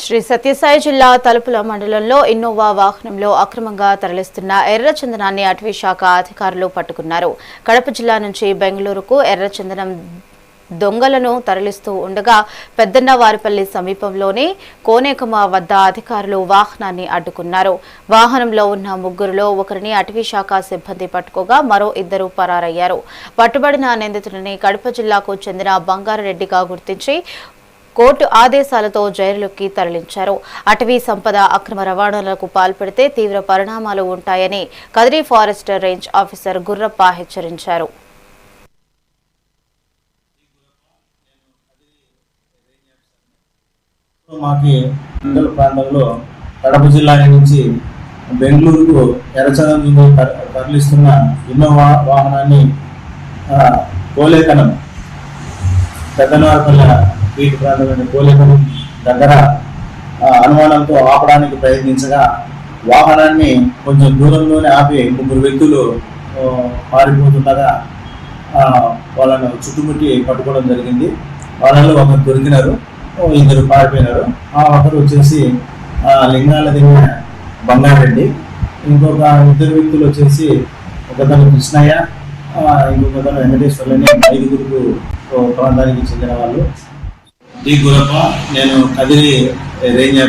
శ్రీ సత్యసాయి జిల్లా తలుపుల మండలంలో ఇన్నోవా వాహనంలో అక్రమంగా తరలిస్తున్న ఎర్రచందనాన్ని అటవీ శాఖ అధికారులు పట్టుకున్నారు. కడప జిల్లా నుంచి బెంగళూరుకు ఎర్రచందనం దొంగలను తరలిస్తూ ఉండగా పెద్దన్నవారిపల్లి సమీపంలోని కోనేకమ వద్ద అధికారులు వాహనాన్ని అడ్డుకున్నారు. వాహనంలో ఉన్న ముగ్గురులో ఒకరిని అటవీ శాఖ సిబ్బంది పట్టుకోగా మరో ఇద్దరు పరారయ్యారు. పట్టుబడిన నిందితుడిని కడప జిల్లాకు చెందిన బంగారెడ్డిగా గుర్తించి కోర్టు ఆదేశాలతో జైలులోకి తరలించారు. అటవీ సంపద అక్రమ రవాణాలకు పాల్పడితే తీవ్ర పరిణామాలు ఉంటాయని Kadiri forest range officer Gurrappa హెచ్చరించారు. మాకి మండల ప్రాంతంలో కడప జిల్లా నుంచి బెంగళూరుకు ఎర్రచందనం తరలిస్తున్న ఇన్నోవా వాహనాన్ని కోలేకనం పెద్దనవారిపల్లె వీటి ప్రాంతమైన కోలేకనం దగ్గర అనుమానంతో ఆపడానికి ప్రయత్నించగా వాహనాన్ని కొంచెం దూరంలోనే ఆపి ముగ్గురు వ్యక్తులు పారిపోతుండగా వాళ్ళను చుట్టుముట్టి పట్టుకోవడం జరిగింది. వాళ్ళలో ఒకరు దొరికినారు, ఇద్దరు పారిపోయినారు. ఆ ఒకరు వచ్చేసి లింగాల దిగిన బంగారెడ్డి, ఇంకొక ఇద్దరు వ్యక్తులు వచ్చేసి ఒకతను కృష్ణయ్య, ఇంకొకతను వెంకటేశ్వర్లని, 5 ప్రాంతానికి చెందిన వాళ్ళు. డి గురప్ప, నేను కదిరి రేంజ్